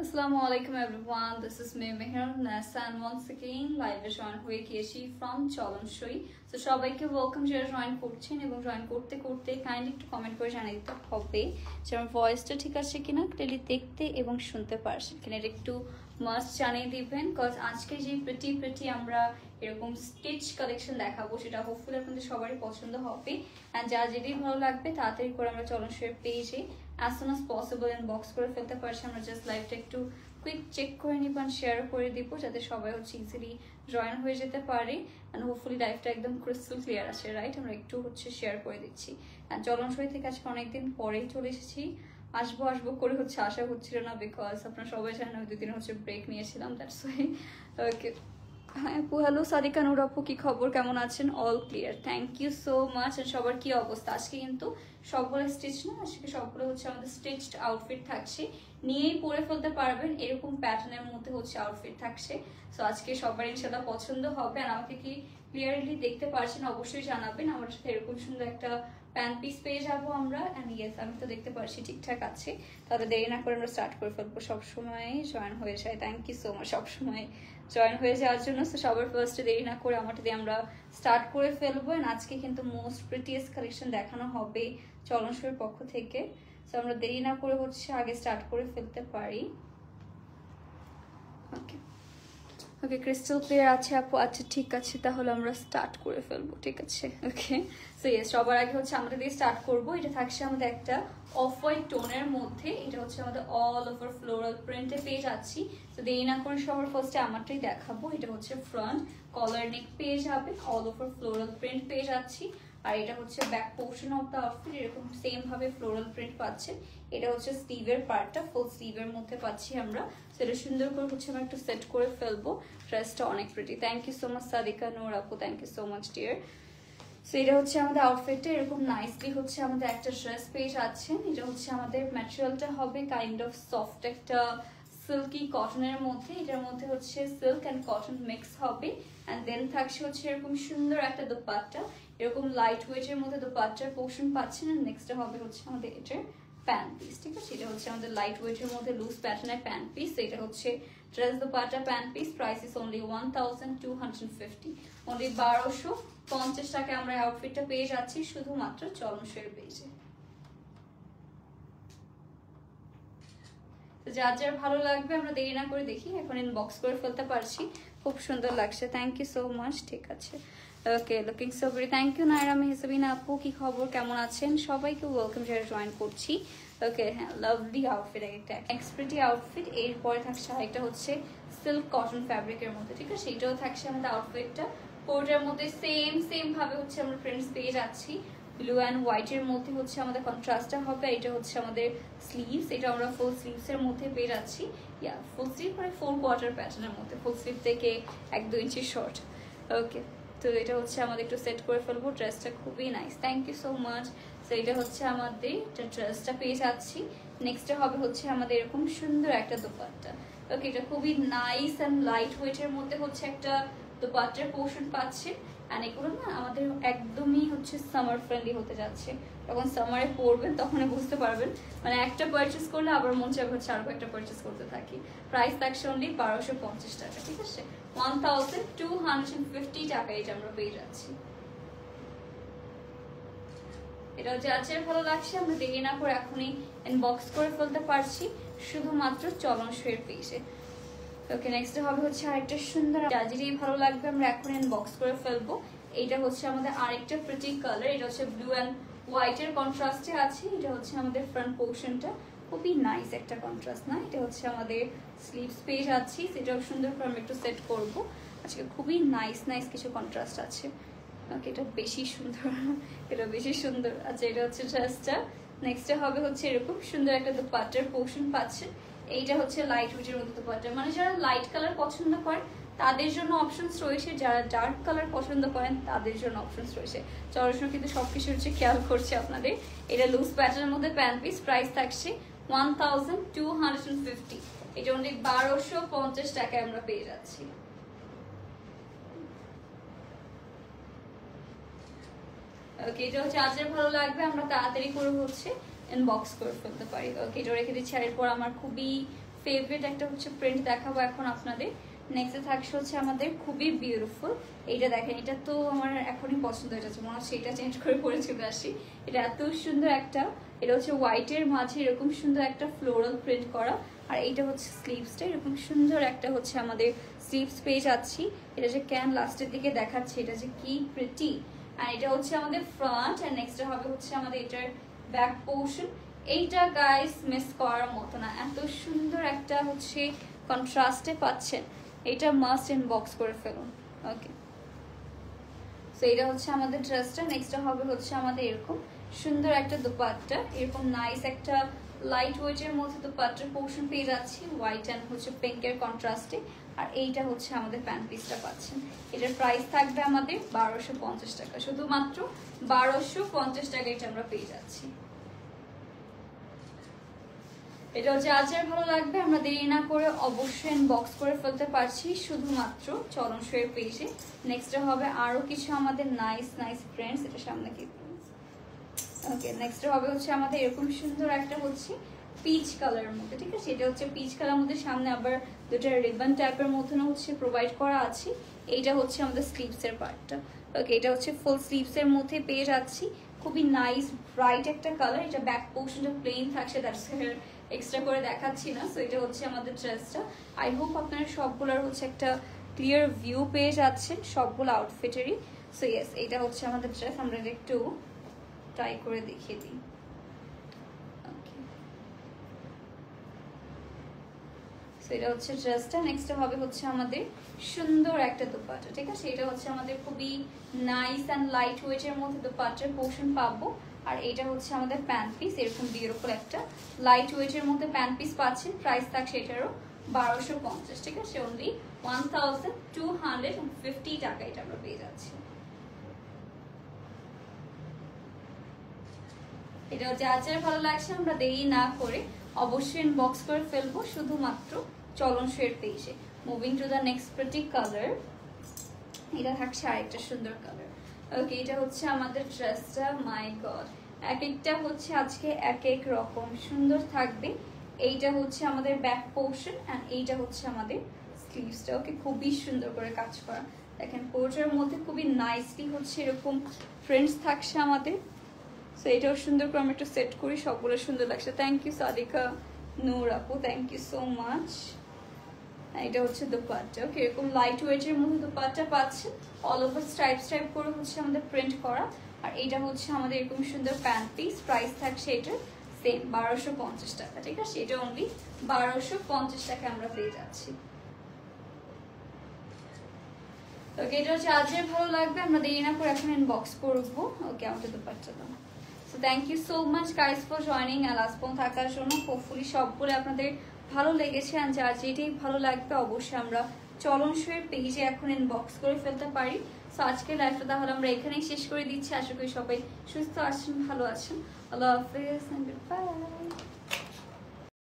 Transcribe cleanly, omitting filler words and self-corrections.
Assalamu alaikum everyone, this is me Meher Nessa and once again live A join হয়ে গিয়েছি from চলনসই। তো সবাইকে welcome যারা join করছেন এবং জয়েন করতে করতে কাইন্ডলি একটু কমেন্ট করে জানিয়ে দিতে হবে যে আমার ভয়েসটা ঠিক আছে কিনা, ক্লিয়ারলি দেখতে এবং শুনতে পারছেন কিনা, এটা একটু মাস্ট জানিয়ে দিবেন। কজ আজকে যে প্রিটি আমরা এরকম স্টিচ কালেকশন দেখাবো সেটা হোপফুলি আপনাদের সবারই পছন্দ হবে অ্যান্ড যা যেটাই ভালো লাগবে তাড়াতাড়ি করে আমরা চলনসইয়ের পেজে as soon as possible inbox করে ফেলতে পারছি। আমরা জাস্ট লাইভটা একটু কুইক চেক করে নিব আর শেয়ার করে দিব যাতে সবাই হচ্ছে ইজিলি জয়েন হয়ে যেতে পারে অ্যান্ড হোপফুলি লাইভটা একদম ক্রিস্টাল ক্লিয়ার আছে, রাইট? আমরা একটু হচ্ছে শেয়ার করে দিচ্ছি। অ্যান্ড চলনসই থেকে আজকে অনেকদিন পরেই চলে এসেছি। আসবো করে হচ্ছে আশা হচ্ছিল না, বিকজ আপনারা সবাই জানেন আমি 2 দিন হচ্ছে ব্রেক নিয়েছিলাম, দ্যাটস ওয়াই। ওকে, হ্যাঁ আপু, হ্যালো সাদিকা নূর আপু, কি খবর, কেমন আছেন? All clear, thank you so much. সবার কি অবস্থা? আজকে কিন্তু সবগুলো স্টিচ না, আজকে সবগুলো হচ্ছে আমাদের স্টিচড আউটফিট থাকছে, নিয়েই পরে ফেলতে পারবেন এরকম প্যাটার্নের মধ্যে হচ্ছে আউটফিট থাকছে। সো আজকে সবার ইনশাআল্লাহ পছন্দ হবে। আর আমাকে কি ক্লিয়ারলি দেখতে পারছেন অবশ্যই জানাবেন। আমার সাথে এরকম সুন্দর একটা প্যান্ট পিস পেয়ে যাবো আমরা। অ্যান্ড ইয়েস, আমি তো দেখতে পারছি ঠিকঠাক আছে। তাহলে দেরি না করে আমরা স্টার্ট করে ফেলবো। সবসময় জয়েন হয়ে যায়, থ্যাংক ইউ সো মাচ সবসময় জয়েন হয়ে যাওয়ার জন্য। তো সবার ফার্স্টে দেরি না করে আমারটা দিয়ে আমরা স্টার্ট করে ফেলবো। আজকে কিন্তু মোস্ট প্রিটিয়েস্ট কালেকশন দেখানো হবে চলনসইয়ের পক্ষ থেকে। সো আমরা দেরি না করে হচ্ছে আগে স্টার্ট করে ফেলতে পারি। ওকে ওকে, ক্রিস্টাল ক্লিয়ার আছে আপু? আচ্ছা ঠিক আছে, তাহলে আমরা স্টার্ট করে ফেলবো, ঠিক আছে। ওকে, সো ইয়েস, সবার আগে হচ্ছে আমরা দিয়ে স্টার্ট করবো। এটা থাকছে আমাদের একটা অফ হোয়াইট টোনের মধ্যে। এটা হচ্ছে আমাদের অল ওভার ফ্লোরাল প্রিন্টে পেয়ে যাচ্ছি। তো দেরি না করে সবার ফার্স্টে আমারটাই দেখাবো। এটা হচ্ছে ফ্রন্ট কলার নেক পেয়ে যাবেন, অল ওভার ফ্লোরাল প্রিন্ট পেয়ে যাচ্ছি। আর এটা হচ্ছে back portion of the outfit, এরকম সেম ভাবে ফ্লোরাল প্রিন্ট পাচ্ছেন। এটা হচ্ছে স্লিভের পার্টটা, ফুল স্লিভের মধ্যে পাচ্ছি আমরা। সেটা সুন্দর করে হচ্ছে আমরা একটু সেট করে ফেলবো। ড্রেসটা অনেক pretty, thank you so much Sadika Noor আপু, thank you so much dear. So এটা হচ্ছে আমাদের আউটফিটটা, এরকম নাইসলি হচ্ছে আমাদের একটা ড্রেস পেয়ে যাচ্ছেন। এটা হচ্ছে আমাদের ম্যাটেরিয়ালটা হবে কাইন্ড অফ সফট একটা সিল্কি কটনের মধ্যে। এটার মধ্যে হচ্ছে সিল্ক অ্যান্ড কটন মিক্স হবে। অ্যান্ড দেন থাকছে হচ্ছে এরকম সুন্দর একটা দোপাট্টা, এরকম লাইট ওয়েটের মধ্যে দোপাট্টার পোর্শন পাচ্ছেন। অ্যান্ড নেক্সটটা হবে হচ্ছে আমাদের এটার প্যান্ট পিস, ঠিক আছে। এটা হচ্ছে আমাদের লাইট ওয়েটের মধ্যে লুজ প্যাটার্নের প্যান্ট পিস। এটা হচ্ছে dress dupatta pant piece, price is only 1250, only 1250 টাকায় আমরা আউটফিটটা পেয়ে যাচ্ছি শুধুমাত্র চলনসইয়ের পেজে। যার যার ভালো লাগবে আমরা দেরি না করে দেখি এখন ইনবক্স করে ফেলতে পারছি। খুব সুন্দর লাগছে, থ্যাংক ইউ সো মাচ, ঠিক আছে। Okay, looking so very, thank you Naira Mehsabina আপু, কি খবর, কেমন আছেন? সবাইকে ওয়েলকাম যারা জয়েন করছি। ওকে, হ্যাঁ, লাভলি আউটফিট, একটা এক্সপ্রিটি আউটফিট। এরপরে থাকছে আরেকটা হচ্ছে সিল্ক কটন ফ্যাব্রিকের মধ্যে, ঠিক আছে। এটাও থাকছে আমাদের আউটফিটটা। কোটের মধ্যে সেম ভাবে হচ্ছে আমরা প্রিন্টস পেয়ে যাচ্ছি। ব্লু অ্যান্ড হোয়াইটের মধ্যে হচ্ছে আমাদের কন্ট্রাস্টটা হবে। এটা হচ্ছে আমাদের স্লিভস, এটা আমরা ফুল স্লিভসের মধ্যে পেয়ে যাচ্ছি। ইয়া, ফুল স্লিভ মানে 4 কোয়ার্টার প্যাটার্নের মধ্যে, ফুল স্লিভ থেকে 1-2 ইঞ্চি শর্ট। ওকে, তো এটা হচ্ছে আমাদের একটু সেট করে ফেলবো। ড্রেসটা খুবই nice, thank you so much. তো এটা হচ্ছে আমাদের ড্রেসটা পেয়ে যাচ্ছি। নেক্সটে হবে হচ্ছে আমাদের এরকম সুন্দর একটা দোপাট্টা। ওকে, এটা খুবই নাইস অ্যান্ড লাইট ওয়েটের মধ্যে হচ্ছে একটা দোপাট্টার পোর্শন পাচ্ছে। অ্যান্ড এগুলো না আমাদের একদমই হচ্ছে সামার ফ্রেন্ডলি হতে যাচ্ছে। যখন সামারে পরবেন তখন বুঝতে পারবেন, মানে একটা পারচেস করলে আবার মন চাইবে হচ্ছে আরো একটা পারচেস করতে থাকি। প্রাইস থাকছে অনলি 1250 টাকা, ঠিক আছে। 1250 টাকা এটা আমরা পেয়ে যাচ্ছি। এটা যার যার ভালো লাগছে আমরা দেরি না করে এখনই ইনবক্স করে ফেলতে পারছি শুধুমাত্র চলনসইয়ের পেজে। ওকে, নেক্সট হবে হচ্ছে আরেকটা সুন্দর, যাদেরই ভালো লাগবে আমরা এখন ইনবক্স করে ফেলবো। এইটা হচ্ছে আমাদের আরেকটা প্রিটি কালার, এটা হচ্ছে ব্লু অ্যান্ড হোয়াইটের কন্ট্রাস্টে আছে। এটা হচ্ছে আমাদের ফ্রন্ট পোর্শনটা, খুবই নাইস একটা কন্ট্রাস্ট না। এটা হচ্ছে আমাদের স্লিভস পেয়ে যাচ্ছি, সেটাও সুন্দর করে আমরা একটু সেট করবো। আজকে খুবই নাইস কিছু কন্ট্রাস্ট আছে। ওকে, এটা বেশি সুন্দর, এটা বেশি সুন্দর। আচ্ছা, এটা হচ্ছে ড্রেসটা। নেক্সটে হবে হচ্ছে এরকম সুন্দর একটা দোপাট্টার পোর্শন পাচ্ছেন। এইটা হচ্ছে লাইট ওয়েটের মধ্যে দোপাট্টা, মানে যারা লাইট কালার পছন্দ করেন তাদের জন্য অপশনস রয়েছে, যারা ডার্ক কালার পছন্দ করেন তাদের জন্য অপশনস রয়েছে। চরসনা কিন্তু সবকিছু হচ্ছে খেয়াল করছে আপনাদের। এটা লুজ প্যাটার্নের মধ্যে প্যান্ট পিস, প্রাইস থাকছে 1250। এটা অনলি 1250 টাকায় আমরা পেয়ে যাচ্ছি। ওকে, এটা হচ্ছে আজের ভালো লাগবে আমরা তাড়াতাড়ি করে হচ্ছে ইনবক্স করে ফেলতে পারি। ওকে, এটা রেখে দিচ্ছি। আর এরপর আমার খুবই ফেভারিট একটা হচ্ছে প্রিন্ট দেখাবো এখন আপনাদের। নেক্সটে থাকছে হচ্ছে আমাদের খুবই বিউটিফুল, এইটা দেখেন, এটা তো আমার এখনই পছন্দ হয়ে যাচ্ছে, মনে হচ্ছে এটা চেঞ্জ করে পরে চলে আসি। এটা এত সুন্দর একটা, এটা হচ্ছে হোয়াইটের মাঝে এরকম সুন্দর একটা ফ্লোরাল প্রিন্ট করা, আর এইটা হচ্ছে স্লিভসটা, এরকম সুন্দর একটা হচ্ছে আমাদের স্লিভস পেয়ে যাচ্ছি। এটা যে ক্যান লাস্টের দিকে দেখাচ্ছে, এটা যে কি প্রিটি। আর এটা হচ্ছে আমাদের ফ্রন্ট, আর নেক্সট হবে হচ্ছে আমাদের এটার ব্যাক পোর্শন। এইটা গাইস মিস করার মতো না, এত সুন্দর একটা হচ্ছে কন্ট্রাস্টে পাচ্ছেন, এটা মাস্ট ইনবক্স করে ফেলুন। ওকে, সো এটা হচ্ছে আমাদের ড্রেসটা। নেক্সট হবে হচ্ছে আমাদের এরকম সুন্দর একটা দুপাট্টা, এরকম নাইস একটা লাইট ওয়েটের মধ্যে দুপাট্টার পোর্শন পেয়ে যাচ্ছি হোয়াইট অ্যান্ড হচ্ছে পিঙ্কের কন্ট্রাস্টে। আর এইটা হচ্ছে আমাদের প্যান্ট পিসটা পাচ্ছেন। এটার প্রাইস থাকবে আমাদের 1250 টাকা, শুধুমাত্র 1250 টাকা এটা আমরা পেয়ে যাচ্ছি। এটা যার যার ভালো লাগবে আমরা দেরি না করে অবশ্যই ইনবক্স করে ফেলতে পারছি শুধুমাত্র চলন শোয়ের পেজে। নেক্সট হবে আরো কিছু আমাদের নাইস নাইস ফ্রেন্ডস, এটা সামনে কি ওকে। নেক্সট হবে হচ্ছে আমাদের এরকম সুন্দর একটা হচ্ছে পিচ কালারের মধ্যে, ঠিক আছে, এটা হচ্ছে পিচ কালার মধ্যে, সামনে আবার দুটো রিবন টাইপের মধ্যে হচ্ছে প্রোভাইড করা আছে। এইটা হচ্ছে আমাদের স্লিভসের পার্টটা। ওকে, এটা হচ্ছে ফুল স্লিভসের মধ্যে পেয়ে যাচ্ছি, খুবই নাইস ব্রাইট একটা কালার। এটা ব্যাক পোর্শনটা প্লেন থাকছে, দ্যাটস এক্সট্রা করে দেখাচ্ছি না। সো এটা হচ্ছে আমাদের ড্রেসটা। আই হোপ আপনারা সবগুলোর হচ্ছে একটা ক্লিয়ার ভিউ পেয়ে যাচ্ছেন সবগুলো আউটফিটেরই। সো ইয়েস, এটা হচ্ছে আমাদের ড্রেস, আমরা এটা একটু ট্রাই করে দেখিয়ে দিই। সো এটা হচ্ছে ড্রেসটা। নেক্সট হবে হচ্ছে আমাদের সুন্দর একটা দুপাট্টা, ঠিক আছে, এটা হচ্ছে আমাদের খুবই নাইস অ্যান্ড লাইট ওয়েটের মধ্যে দুপাট্টার পোর্শন পাবো। আর এটা হচ্ছে আমাদের প্যান্ট পিস, এরকম বিউটিফুল একটা লাইট ওয়েটের মধ্যে প্যান্ট পিস পাচ্ছেন। প্রাইস থাকছে এটারও 1250, ঠিক আছে, অনলি 1250 টাকা এটা আমরা পেয়ে যাচ্ছি। এটা যার যার ভালো লাগছে আমরা দেরি না করে অবশ্যই ইনবক্স করে ফেলবো শুধুমাত্র চলন শোয়ের পেজে। Moving to the next pretty colour, এটা থাকছে আরেকটা সুন্দর কালার। ওকে, এটা হচ্ছে আমাদের ড্রেসটা। মাই গড, এক একটা হচ্ছে আজকে এক এক রকম সুন্দর থাকবে। এইটা হচ্ছে আমাদের ব্যাক পোর্শন অ্যান্ড এইটা হচ্ছে আমাদের স্লিভসটা। ওকে, খুবই সুন্দর করে কাজ করা, দেখেন কোটের মধ্যে খুবই নাইসলি হচ্ছে এরকম প্রিন্টস থাকছে আমাদের। সো এটাও সুন্দর করে আমি একটু সেট করি, সবগুলো সুন্দর লাগছে। থ্যাংক ইউ সাদিকা নূর আপু, থ্যাংক ইউ সো মাচ। এটা হচ্ছে দুপাট্টা। ওকে, এরকম লাইট ওয়েটের মধ্যে দুপাট্টা পাচ্ছেন, অল ওভার স্ট্রাইপ স্ট্রাইপ করে হচ্ছে আমাদের প্রিন্ট করা। আর এটা হচ্ছে আমাদের এরকম সুন্দর প্যান্ট পিস। প্রাইস থাকছে এটার সেম 1250 টাকা, ঠিক আছে, এটা অনলি 1250 টাকা আমরা পেয়ে যাচ্ছি। ওকে, এটা হচ্ছে আজের ভালো লাগবে, আমরা দেরি না করে এখন ইনবক্স করবো। ওকে, আমাদের দুপাট্টা দাও। So thank you so much guys for joining আর লাস্ট পর্যন্ত থাকার জন্য। হোপফুলি সবগুলো আপনাদের ভালো লেগেছে, আর যার যেটাই ভালো লাগবে অবশ্যই আমরা চলন শোয়ের পেজে এখন ইনবক্স করে ফেলতে পারি। সো আজকের লাইভটা তাহলে আমরা এখানেই শেষ করে দিচ্ছি। আশা করি সবাই সুস্থ আছেন, ভালো আছেন। আল্লাহ হাফেজ, বাই।